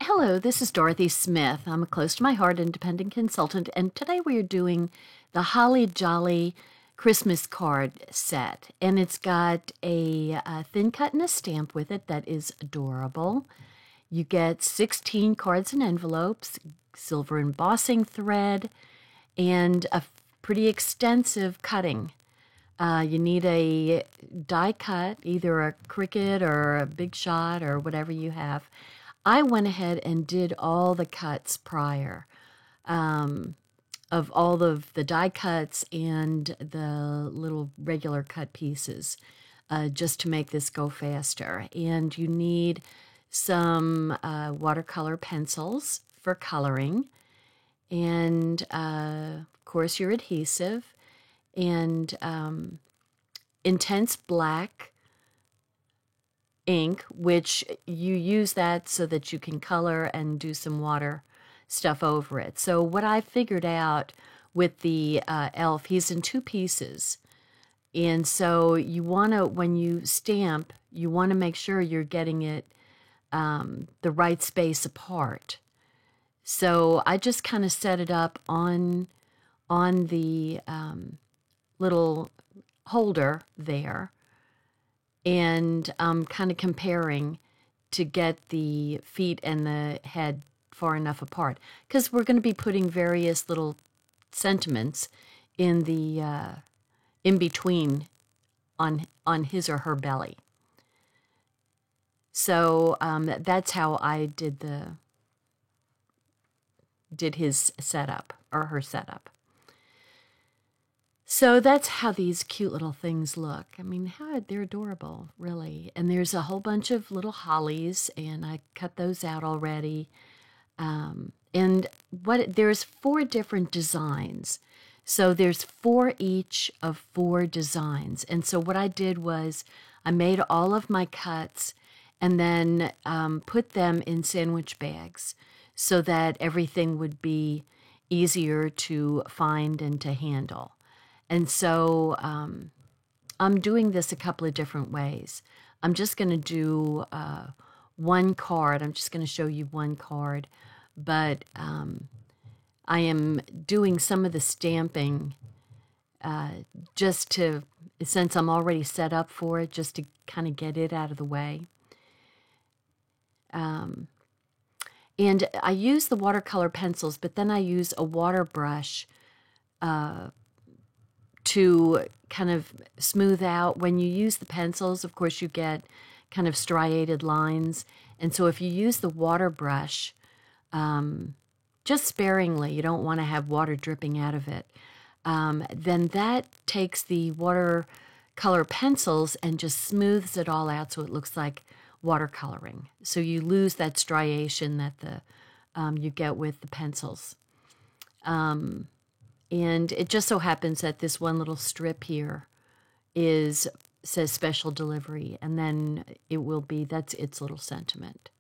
Hello, this is Dorothy Smith. I'm a close to my heart independent consultant, and today we are doing the Holly Jolly Christmas card set. And it's got a thin cut and a stamp with it that is adorable. You get 16 cards and envelopes, silver embossing thread, and a pretty extensive cutting. You need a die cut, either a Cricut or a Big Shot or whatever you have. I went ahead and did all the cuts prior of all of the die cuts and the little regular cut pieces just to make this go faster. And you need some watercolor pencils for coloring and, of course, your adhesive and intense black ink, which you use that so that you can color and do some water stuff over it. So what I figured out with the elf, he's in two pieces. And so you want to, when you stamp, you want to make sure you're getting it the right space apart. So I just kind of set it up on the little holder there. And I'm kind of comparing to get the feet and the head far enough apart. Because we're going to be putting various little sentiments in the in between on his or her belly. So that's how I did his setup or her setup. So that's how these cute little things look. I mean, they're adorable, really. And there's a whole bunch of little hollies, and I cut those out already. And there's 4 different designs. So there's 4 each of 4 designs. And so what I did was I made all of my cuts and then put them in sandwich bags so that everything would be easier to find and to handle. And so I'm doing this a couple of different ways. I'm just going to do one card. I'm just going to show you one card. But I am doing some of the stamping just to, since I'm already set up for it, just to kind of get it out of the way. And I use the watercolor pencils, but then I use a water brush to kind of smooth out. When you use the pencils, of course, you get kind of striated lines. And so if you use the water brush, just sparingly, you don't want to have water dripping out of it, then that takes the watercolor pencils and just smooths it all out so it looks like watercoloring. So you lose that striation that you get with the pencils. And it just so happens that this one little strip here says special delivery, and then that's its little sentiment.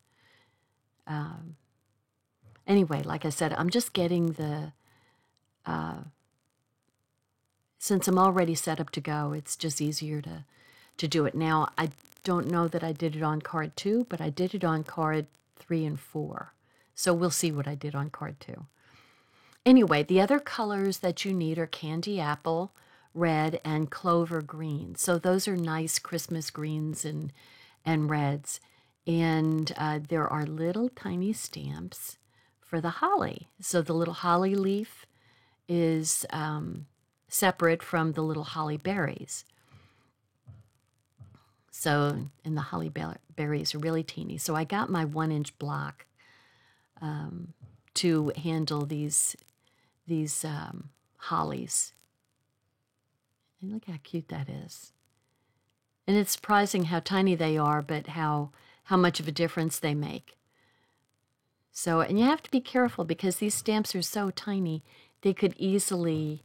Anyway, like I said, I'm just getting since I'm already set up to go, it's just easier to do it. Now, I don't know that I did it on card 2, but I did it on card 3 and 4. So we'll see what I did on card 2. Anyway, the other colors that you need are candy apple, red, and clover green. So those are nice Christmas greens and reds. And there are little tiny stamps for the holly. So the little holly leaf is separate from the little holly berries. So, and the holly berries are really teeny. So I got my 1-inch block to handle these hollies. And look how cute that is. And it's surprising how tiny they are, but how much of a difference they make. So, and you have to be careful because these stamps are so tiny, they could easily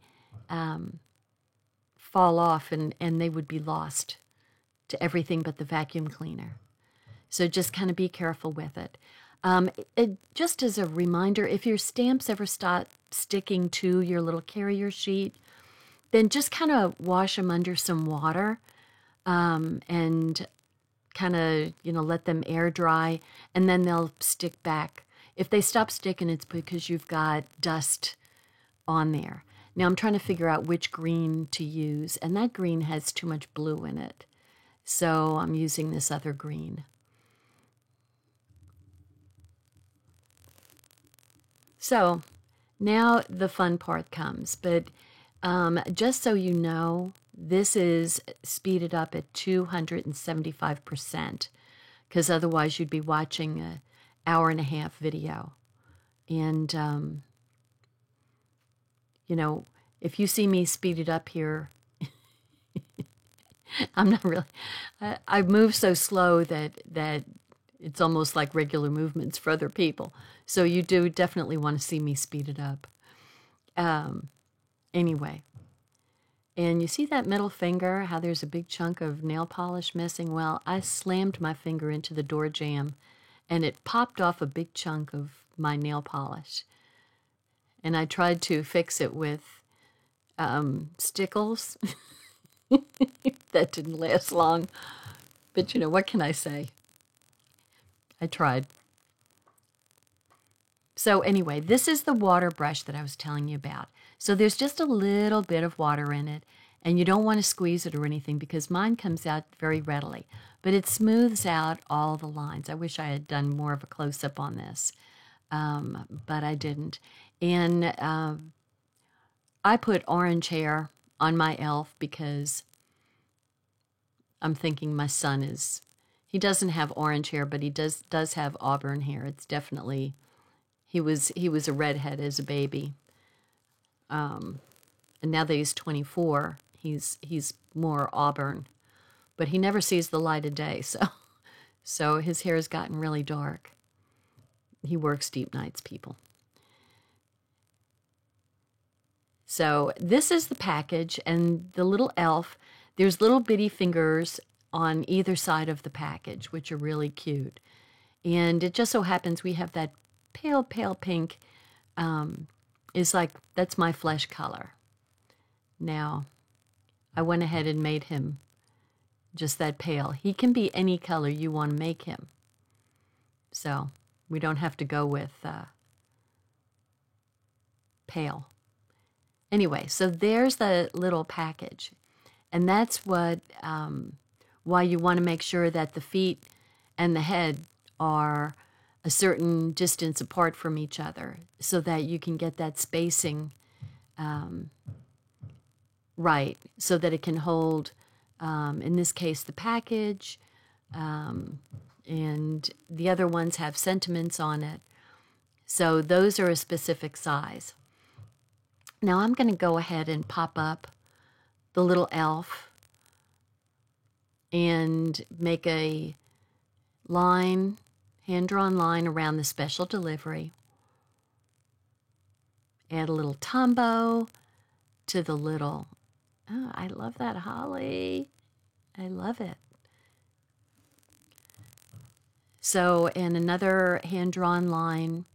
fall off and they would be lost to everything but the vacuum cleaner. So just kind of be careful with it. Just as a reminder, if your stamps ever start sticking to your little carrier sheet, then just kind of wash them under some water and kind of, let them air dry, and then they'll stick back If they stop sticking, it's because you've got dust on there. Now I'm trying to figure out which green to use, and that green has too much blue in it. So I'm using this other green. So now the fun part comes, but just so you know, this is speeded up at 275%, because otherwise you'd be watching an hour and a half video. And, you know, if you see me speeded up here, I'm not really, I move so slow that it's almost like regular movements for other people. So you do definitely want to see me speed it up. Anyway, and you see that middle finger, how there's a big chunk of nail polish missing? Well, I slammed my finger into the door jamb and it popped off a big chunk of my nail polish. And I tried to fix it with stickles. That didn't last long. But, you know, what can I say? I tried. So anyway, this is the water brush that I was telling you about. So there's just a little bit of water in it, and you don't want to squeeze it or anything because mine comes out very readily. But it smooths out all the lines. I wish I had done more of a close-up on this, but I didn't. And I put orange hair on my elf because I'm thinking my son is, he doesn't have orange hair, but he does have auburn hair. It's definitely, he was a redhead as a baby. And now that he's 24, he's more auburn, but he never sees the light of day. So his hair has gotten really dark. He works deep nights, people. So this is the package, and the little elf, there's little bitty fingers on either side of the package, which are really cute. And it just so happens we have that pale, pale pink. Is like, that's my flesh color. Now, I went ahead and made him just that pale. He can be any color you want to make him. So we don't have to go with pale. Anyway, so there's the little package. And that's what, why you want to make sure that the feet and the head are a certain distance apart from each other so that you can get that spacing right, so that it can hold, in this case, the package, and the other ones have sentiments on it. So those are a specific size. Now I'm going to go ahead and pop up the little elf and make a line, hand-drawn line around the special delivery. Add a little Tombow to the little, oh, I love that holly. I love it. So, and another hand-drawn line.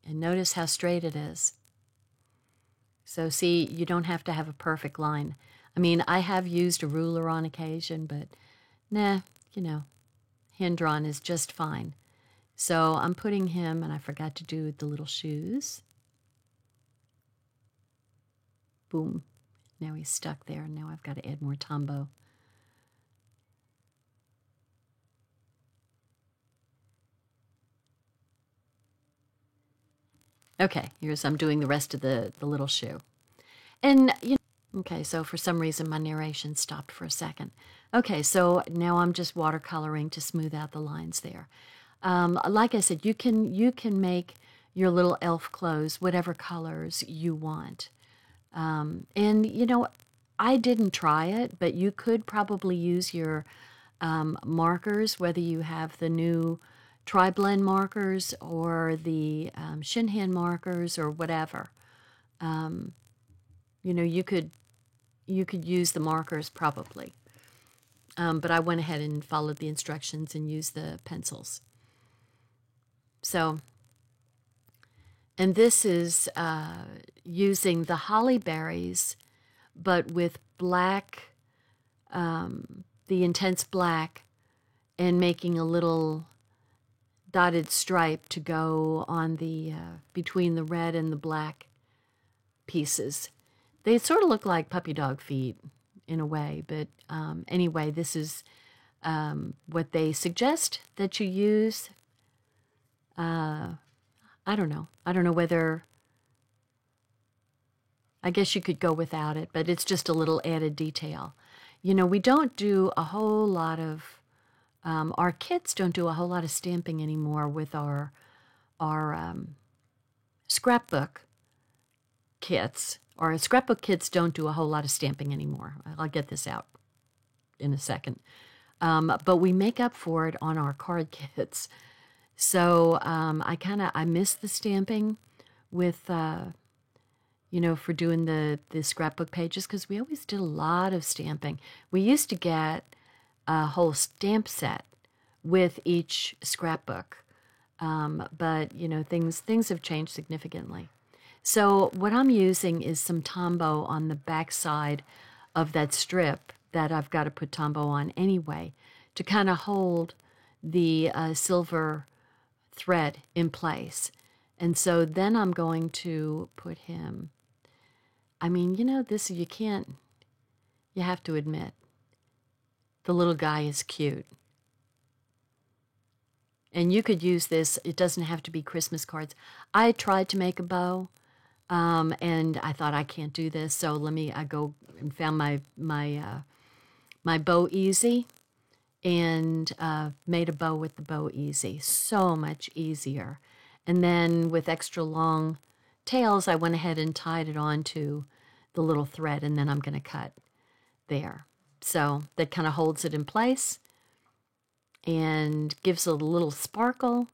And notice how straight it is. So see, you don't have to have a perfect line. I mean, I have used a ruler on occasion, but nah, you know, hand-drawn is just fine. So I'm putting him, and I forgot to do the little shoes. Boom. Now he's stuck there. Now I've got to add more Tombow. Okay, here's, I'm doing the rest of the little shoe. And, you know, okay, so for some reason my narration stopped for a second. Okay, so now I'm just watercoloring to smooth out the lines there. Like I said, you can make your little elf clothes whatever colors you want. And, you know, I didn't try it, but you could probably use your markers, whether you have the new Tri-Blend markers or the Shinhan markers or whatever. You know, you could use the markers probably. But I went ahead and followed the instructions and used the pencils. So, and this is using the holly berries, but with black, the intense black, and making a little dotted stripe to go on the between the red and the black pieces. They sort of look like puppy dog feet in a way, but anyway, this is what they suggest that you use. I don't know. I don't know whether, I guess you could go without it, but it's just a little added detail. You know, we don't do a whole lot of, our kids don't do a whole lot of stamping anymore with our scrapbook kits. Our scrapbook kits don't do a whole lot of stamping anymore. I'll get this out in a second. But we make up for it on our card kits. So I miss the stamping with, you know, for doing the scrapbook pages, because we always did a lot of stamping. We used to get a whole stamp set with each scrapbook. But, you know, things have changed significantly. So what I'm using is some Tombow on the back side of that strip that I've got to put Tombow on anyway to kind of hold the silver thread in place. And so then I'm going to put him, I mean, you know, this, you have to admit, the little guy is cute. And you could use this, it doesn't have to be Christmas cards. I tried to make a bow, and I thought I can't do this, so I go and found my Bow Easy and made a bow with the Bow Easy. So much easier. And then with extra long tails, I went ahead and tied it onto the little thread, and then I'm going to cut there. So that kind of holds it in place and gives a little sparkle.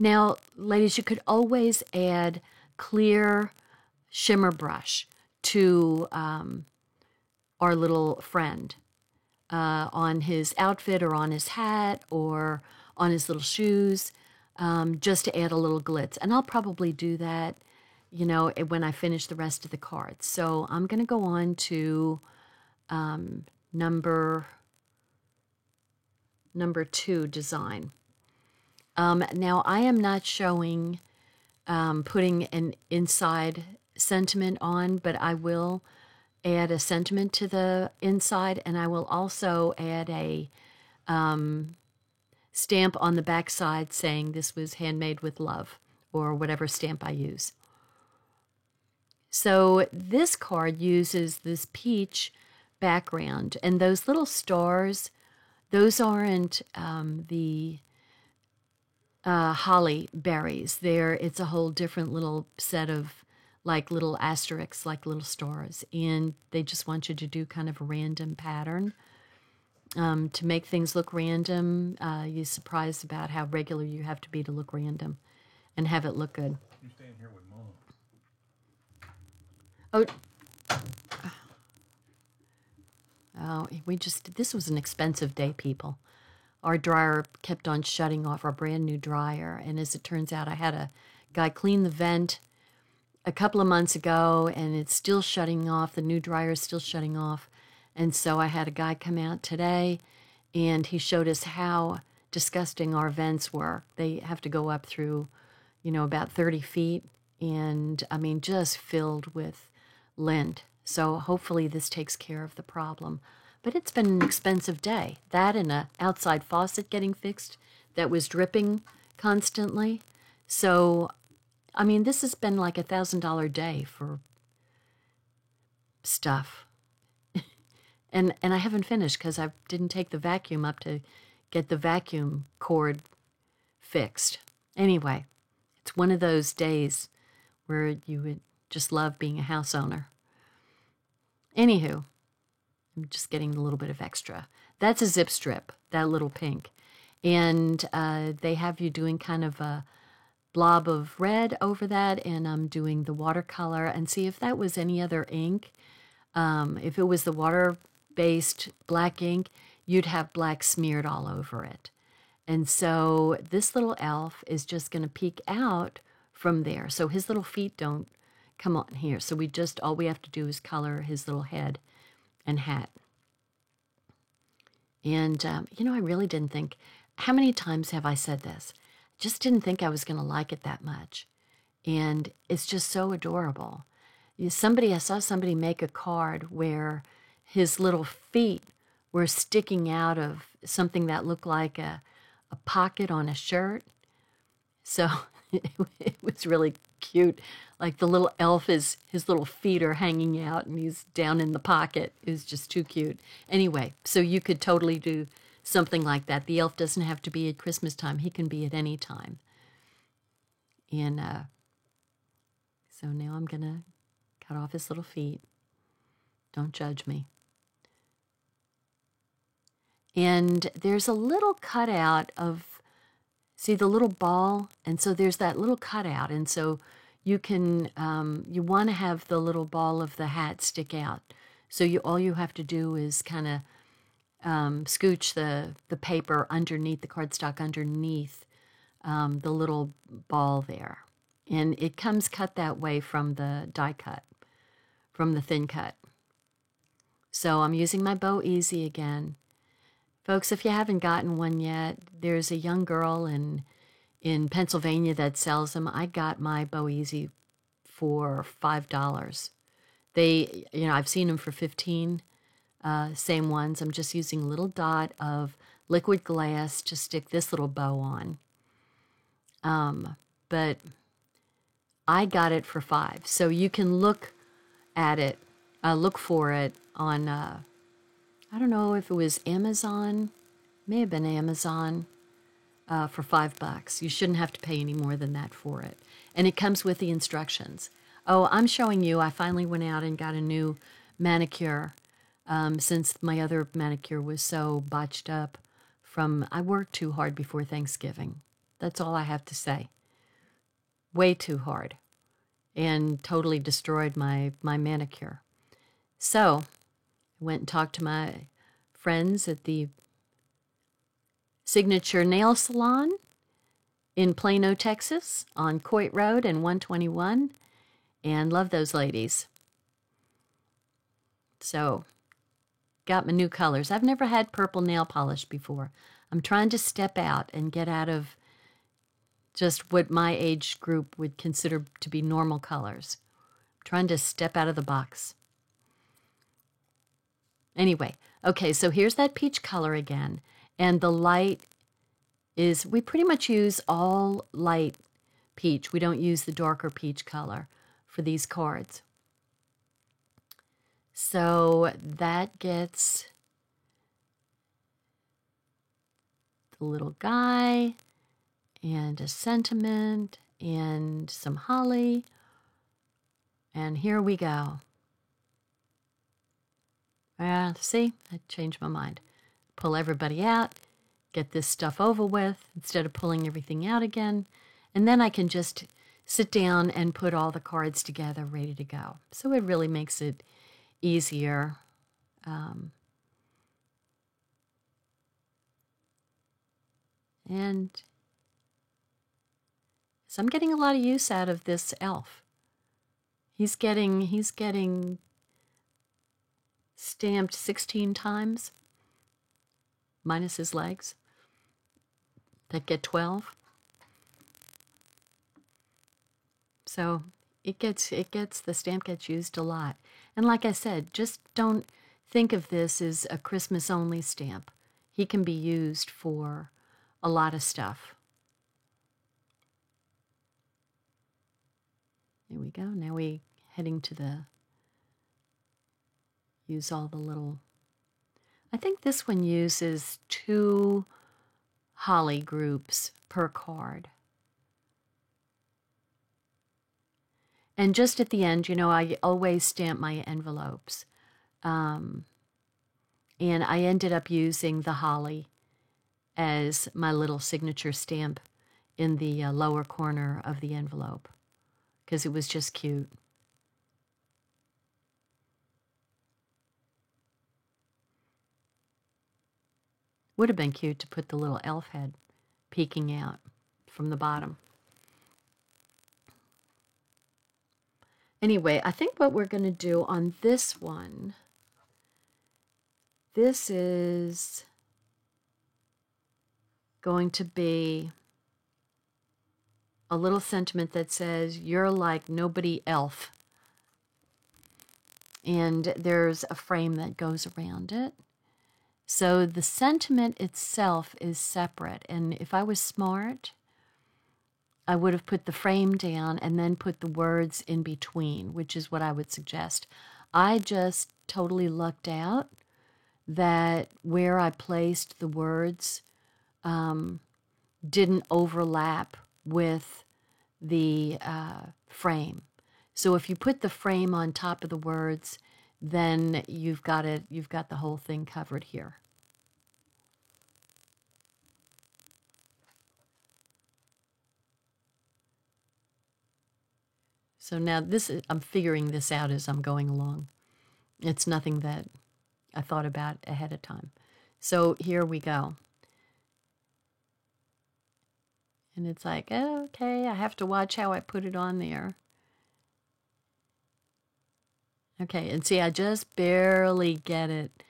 Now, ladies, you could always add clear shimmer brush to our little friend on his outfit or on his hat or on his little shoes, just to add a little glitz. And I'll probably do that, you know, when I finish the rest of the cards. So I'm going to go on to number 2 design. Now, I am not showing putting an inside sentiment on, but I will add a sentiment to the inside, and I will also add a stamp on the back side saying this was handmade with love, or whatever stamp I use. So this card uses this peach background, and those little stars, those aren't the holly berries. It's a whole different little set of like little asterisks, like little stars, and they just want you to do kind of a random pattern to make things look random. You're surprised about how regular you have to be to look random and have it look good. You're staying here with Mom. Oh, this was an expensive day, people. Our dryer kept on shutting off, our brand new dryer. And as it turns out, I had a guy clean the vent a couple of months ago, and it's still shutting off. The new dryer is still shutting off. And so I had a guy come out today, and he showed us how disgusting our vents were. They have to go up through, you know, about 30 feet. And I mean, just filled with lint. So hopefully this takes care of the problem. But it's been an expensive day. That and an outside faucet getting fixed that was dripping constantly. So, I mean, this has been like $1,000 day for stuff. and I haven't finished because I didn't take the vacuum up to get the vacuum cord fixed. Anyway, it's one of those days where you would just love being a house owner. Anywho, I'm just getting a little bit of extra. That's a zip strip, that little pink. And they have you doing kind of a blob of red over that, and I'm doing the watercolor. And see if that was any other ink. If it was the water-based black ink, you'd have black smeared all over it. And so this little elf is just going to peek out from there. So his little feet don't come on here. So all we have to do is color his little head and hat. And, you know, I really didn't think, how many times have I said this? just didn't think I was going to like it that much. And it's just so adorable. I saw somebody make a card where his little feet were sticking out of something that looked like a pocket on a shirt. So it was really cute. Like the little elf his little feet are hanging out and he's down in the pocket. It was just too cute. Anyway, so you could totally do something like that. The elf doesn't have to be at Christmas time. He can be at any time. And so now I'm going to cut off his little feet. Don't judge me. And there's a little cutout of, see the little ball? And so there's that little cutout. And so you can, you want to have the little ball of the hat stick out. So all you have to do is kind of scooch the paper underneath, the cardstock underneath the little ball there. And it comes cut that way from the die cut, from the thin cut. So I'm using my Bow Easy again. Folks, if you haven't gotten one yet, there's a young girl in Pennsylvania that sells them. I got my Bow Easy for $5. They, I've seen them for $15. Same ones. I'm just using a little dot of liquid glass to stick this little bow on. But I got it for $5. So you can look at it, look for it on, I don't know if it was Amazon, may have been Amazon, for $5. You shouldn't have to pay any more than that for it. And it comes with the instructions. Oh, I'm showing you, I finally went out and got a new manicure since my other manicure was so botched up I worked too hard before Thanksgiving. That's all I have to say. Way too hard. And totally destroyed my manicure. So, I went and talked to my friends at the Signature Nail Salon in Plano, Texas, on Coit Road and 121, and love those ladies. So, got my new colors. I've never had purple nail polish before. I'm trying to step out and get out of just what my age group would consider to be normal colors. I'm trying to step out of the box. Anyway, okay, so here's that peach color again. And the light is, we pretty much use all light peach. We don't use the darker peach color for these cards. So that gets the little guy and a sentiment and some holly. And here we go. See, I changed my mind. Pull everybody out, get this stuff over with instead of pulling everything out again. And then I can just sit down and put all the cards together ready to go. So it really makes it easier. And so I'm getting a lot of use out of this elf. He's getting stamped 16 times, minus his legs, that get 12. So the stamp gets used a lot. And like I said, just don't think of this as a Christmas-only stamp. He can be used for a lot of stuff. There we go. Now we heading to use all the little, I think this one uses 2 holly groups per card. And just at the end, I always stamp my envelopes. And I ended up using the holly as my little signature stamp in the lower corner of the envelope because it was just cute. Would have been cute to put the little elf head peeking out from the bottom. Anyway, I think what we're going to do on this one, this is going to be a little sentiment that says, "You're like nobody else." And there's a frame that goes around it. So the sentiment itself is separate. And if I was smart, I would have put the frame down and then put the words in between, which is what I would suggest. I just totally lucked out that where I placed the words didn't overlap with the frame. So if you put the frame on top of the words, then you've got the whole thing covered here. So now I'm figuring this out as I'm going along. It's nothing that I thought about ahead of time. So here we go. And it's like, okay, I have to watch how I put it on there. Okay, and see, I just barely get it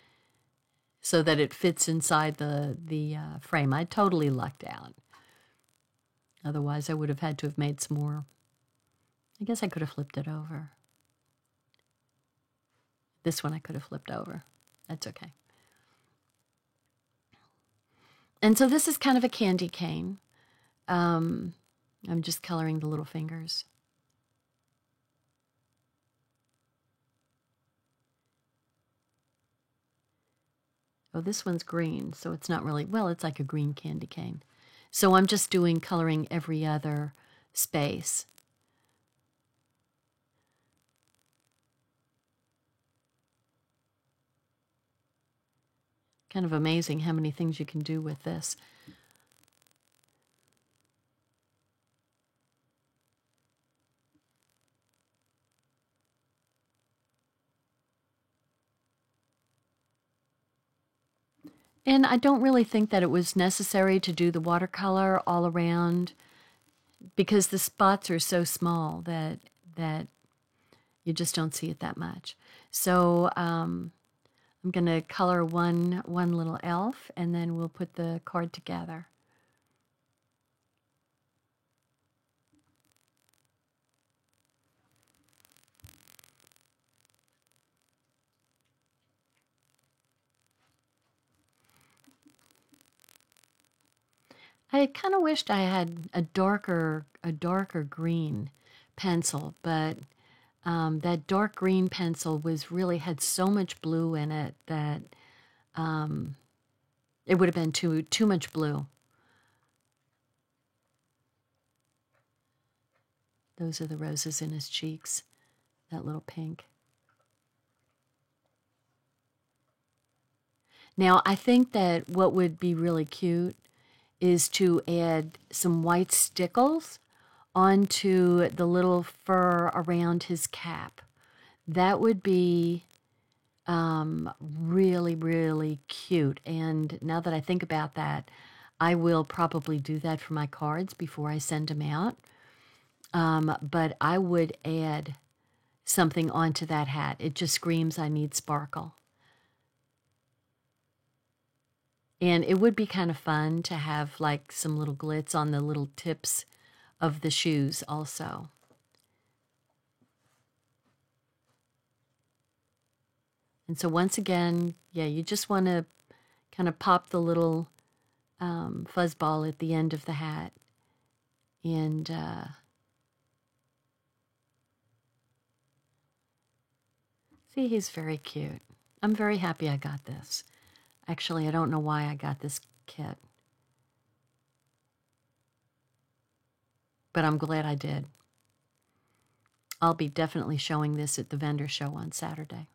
so that it fits inside the frame. I totally lucked out. Otherwise, I would have had to have made some more. I guess I could have flipped it over. This one I could have flipped over. That's okay. And so this is kind of a candy cane. I'm just coloring the little fingers. Oh, this one's green, so it's not really, well, it's like a green candy cane. So I'm just coloring every other space. Kind of amazing how many things you can do with this. And I don't really think that it was necessary to do the watercolor all around because the spots are so small that you just don't see it that much. So I'm going to color one little elf, and then we'll put the card together. I kind of wished I had a darker green pencil, but that dark green pencil had so much blue in it that it would have been too much blue. Those are the roses in his cheeks, that little pink. Now, I think that what would be really cute is to add some white stickles onto the little fur around his cap. That would be really, really cute. And now that I think about that, I will probably do that for my cards before I send them out. But I would add something onto that hat. It just screams, I need sparkle. And it would be kind of fun to have like some little glitz on the little tips of the shoes also. And so once again, yeah, you just want to kind of pop the little fuzzball at the end of the hat. And see, he's very cute. I'm very happy I got this. Actually, I don't know why I got this kit, but I'm glad I did. I'll be definitely showing this at the vendor show on Saturday.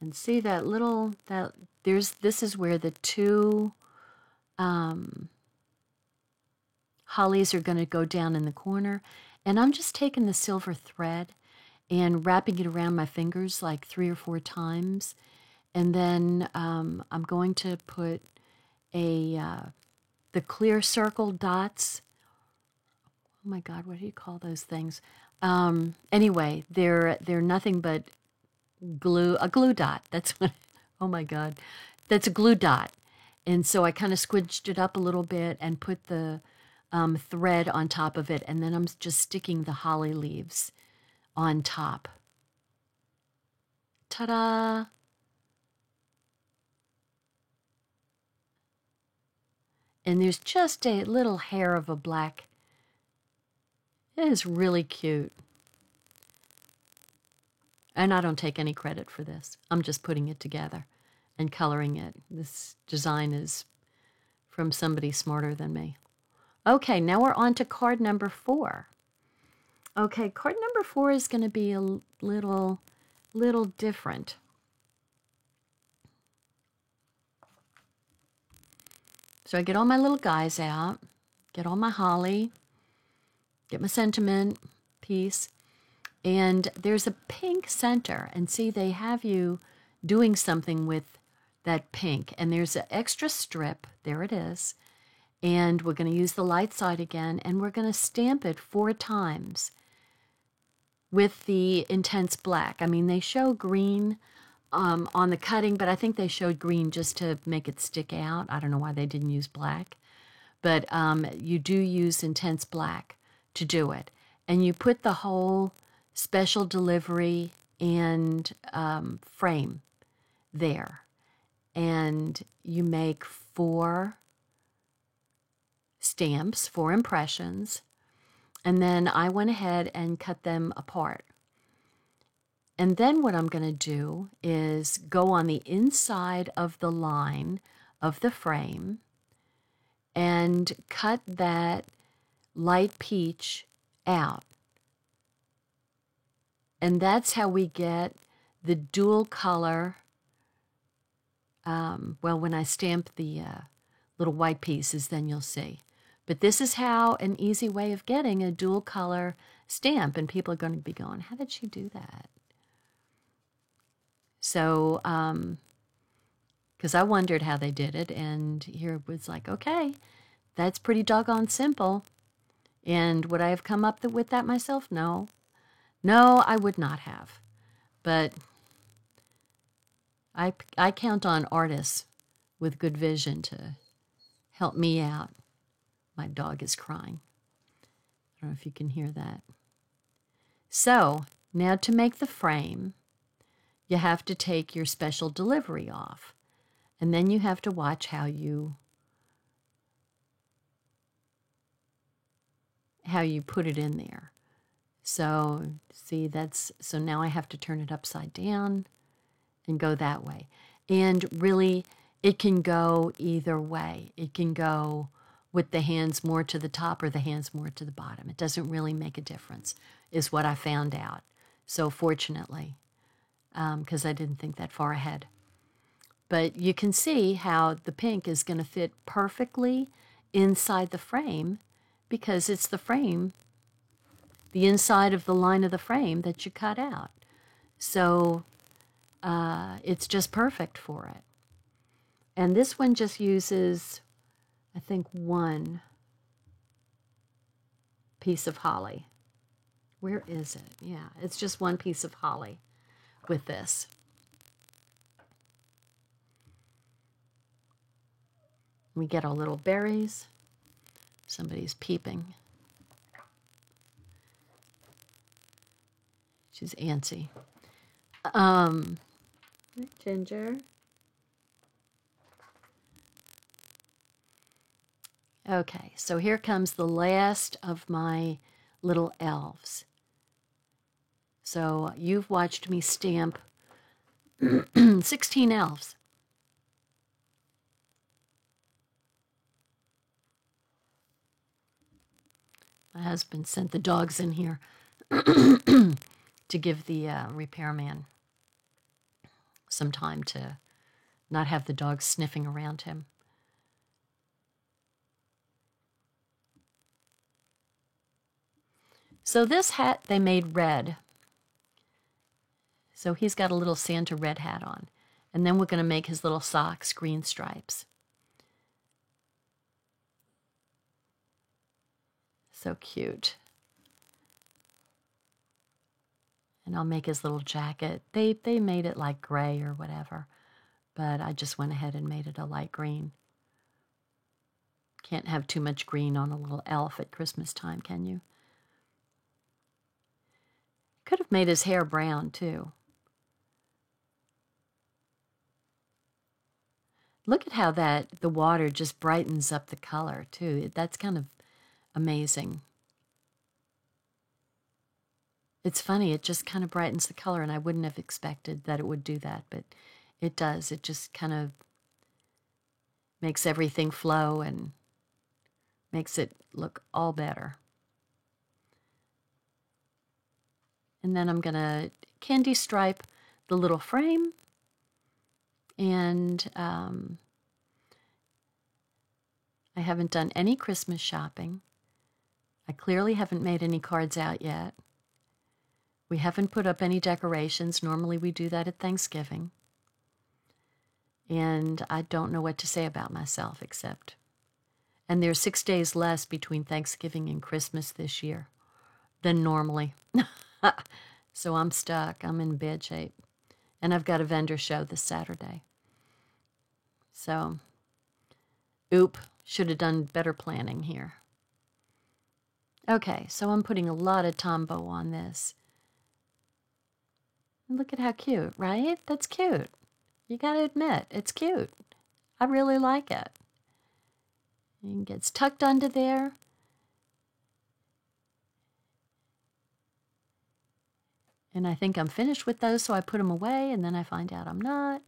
And see that little, this is where the two hollies are going to go down in the corner. And I'm just taking the silver thread and wrapping it around my fingers like 3 or 4 times. And then I'm going to put the clear circle dots. Oh my God, what do you call those things? Anyway, they're nothing but a glue dot. That's what, oh my God, that's a glue dot. And so I kind of squidged it up a little bit and put the thread on top of it. And then I'm just sticking the holly leaves on top. Ta-da! And there's just a little hair of a black. It is really cute. And I don't take any credit for this. I'm just putting it together and coloring it. This design is from somebody smarter than me. Okay, now we're on to card number 4. Okay, card number 4 is going to be a little different. So I get all my little guys out, get all my holly, get my sentiment piece, and there's a pink center. And see, they have you doing something with that pink. And there's an extra strip. There it is. And we're going to use the light side again, and we're going to stamp it 4 times with the intense black. I mean, they show green on the cutting, but I think they showed green just to make it stick out. I don't know why they didn't use black. But you do use intense black to do it. And you put the whole special delivery and frame there. And you make 4 stamps, 4 impressions. And then I went ahead and cut them apart. And then what I'm going to do is go on the inside of the line of the frame and cut that light peach out. And that's how we get the dual color. Well, when I stamp the little white pieces, then you'll see. But this is how an easy way of getting a dual color stamp. And people are going to be going, how did she do that? So, because I wondered how they did it, and here it was like, okay, that's pretty doggone simple. And would I have come up with that myself? No. No, I would not have. But I count on artists with good vision to help me out. My dog is crying. I don't know if you can hear that. So, now to make the frame, you have to take your special delivery off. And then you have to watch how you put it in there. So, see, so now I have to turn it upside down and go that way. And really, it can go either way. It can go with the hands more to the top or the hands more to the bottom. It doesn't really make a difference, is what I found out. So fortunately, because I didn't think that far ahead. But you can see how the pink is going to fit perfectly inside the frame because it's the frame, the inside of the line of the frame that you cut out. So it's just perfect for it. And this one just uses, I think, 1 piece of holly. Where is it? Yeah, it's just 1 piece of holly with this. We get our little berries. Somebody's peeping. She's antsy. Ginger. Okay, so here comes the last of my little elves. So you've watched me stamp 16 elves. My husband sent the dogs in here to give the repairman some time to not have the dogs sniffing around him. So this hat they made red. So he's got a little Santa red hat on. And then we're going to make his little socks green stripes. So cute. And I'll make his little jacket. They made it like gray or whatever. But I just went ahead and made it a light green. Can't have too much green on a little elf at Christmas time, can you? Could have made his hair brown, too. Look at how the water just brightens up the color, too. That's kind of amazing. It's funny, it just kind of brightens the color, and I wouldn't have expected that it would do that, but it does. It just kind of makes everything flow and makes it look all better. And then I'm going to candy stripe the little frame. And I haven't done any Christmas shopping. I clearly haven't made any cards out yet. We haven't put up any decorations. Normally we do that at Thanksgiving. And I don't know what to say about myself except. And there's 6 days less between Thanksgiving and Christmas this year than normally. So I'm stuck. I'm in bad shape. And I've got a vendor show this Saturday. So, should have done better planning here. Okay, so I'm putting a lot of Tombow on this. Look at how cute, right? That's cute. You got to admit, it's cute. I really like it. It gets tucked under there. And I think I'm finished with those, so I put them away, and then I find out I'm not.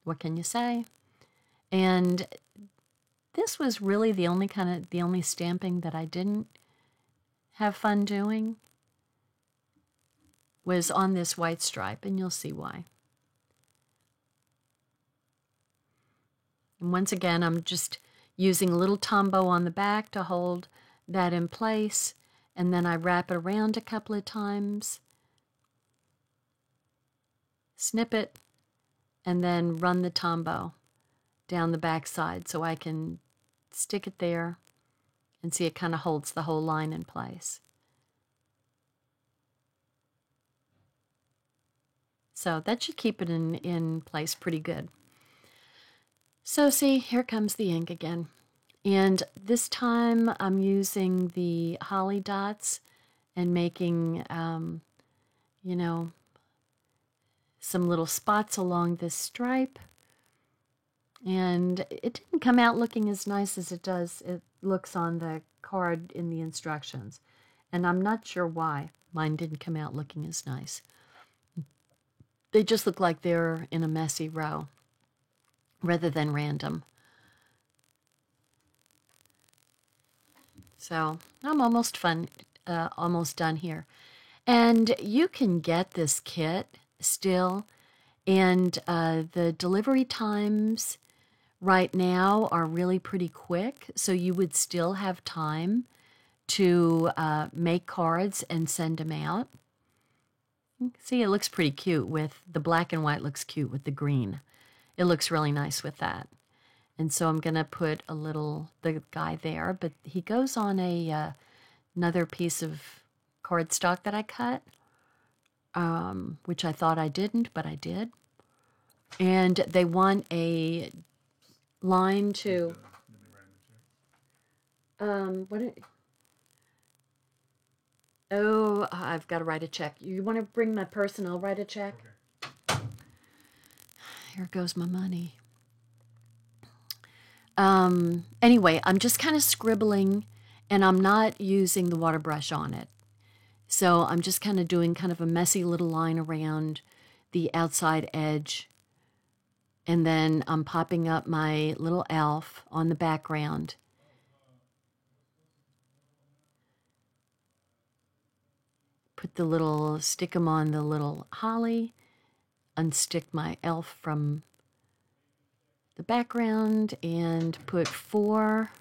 What can you say? And this was really the only stamping that I didn't have fun doing was on this white stripe, and you'll see why. And once again, I'm just using a little Tombow on the back to hold that in place, and then I wrap it around a couple of times, snip it, and then run the Tombow down the back side so I can stick it there and see it kind of holds the whole line in place. So that should keep it in place pretty good. So see, here comes the ink again. And this time I'm using the holly dots and making, you know, some little spots along this stripe. And it didn't come out looking as nice as it looks on the card in the instructions. And I'm not sure why mine didn't come out looking as nice. They just look like they're in a messy row rather than random. So I'm almost done here. And you can get this kit still, and the delivery times right now are really pretty quick, so you would still have time to make cards and send them out. See, it looks pretty cute with the black and white. Looks cute with the green. It looks really nice with that. And so I'm going to put the guy there, but he goes on another piece of cardstock that I cut, which I thought I didn't, but I did. And they want a line to... I've got to write a check. You want to bring my purse and I'll write a check? Okay. Here goes my money. Anyway, I'm just kind of scribbling, and I'm not using the water brush on it. So I'm just kind of doing kind of a messy little line around the outside edge. And then I'm popping up my little elf on the background. Stick them on the little holly, unstick my elf from the background, and put 4.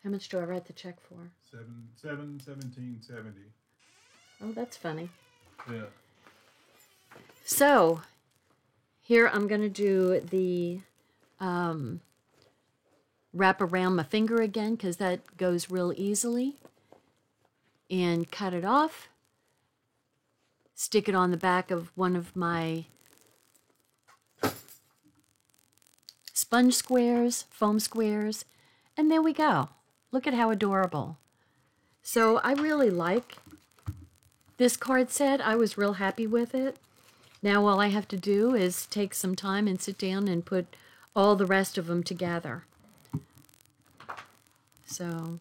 How much do I write the check for? $17.70. Oh, that's funny. Yeah. So here I'm going to do the wrap around my finger again, because that goes real easily. And cut it off. Stick it on the back of one of my sponge squares, foam squares, and there we go. Look at how adorable. So I really like this card set. I was real happy with it. Now all I have to do is take some time and sit down and put all the rest of them together. So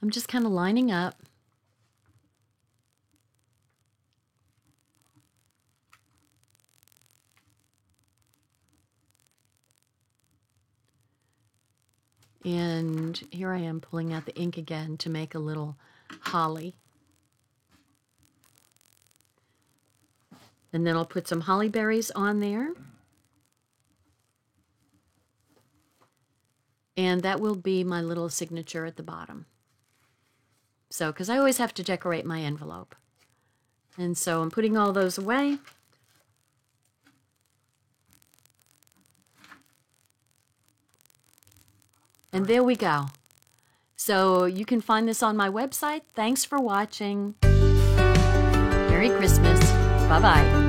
I'm just kind of lining up. And here I am pulling out the ink again to make a little holly. And then I'll put some holly berries on there. And that will be my little signature at the bottom. So, because I always have to decorate my envelope. And so I'm putting all those away. And there we go. So you can find this on my website. Thanks for watching. Merry Christmas. Bye-bye.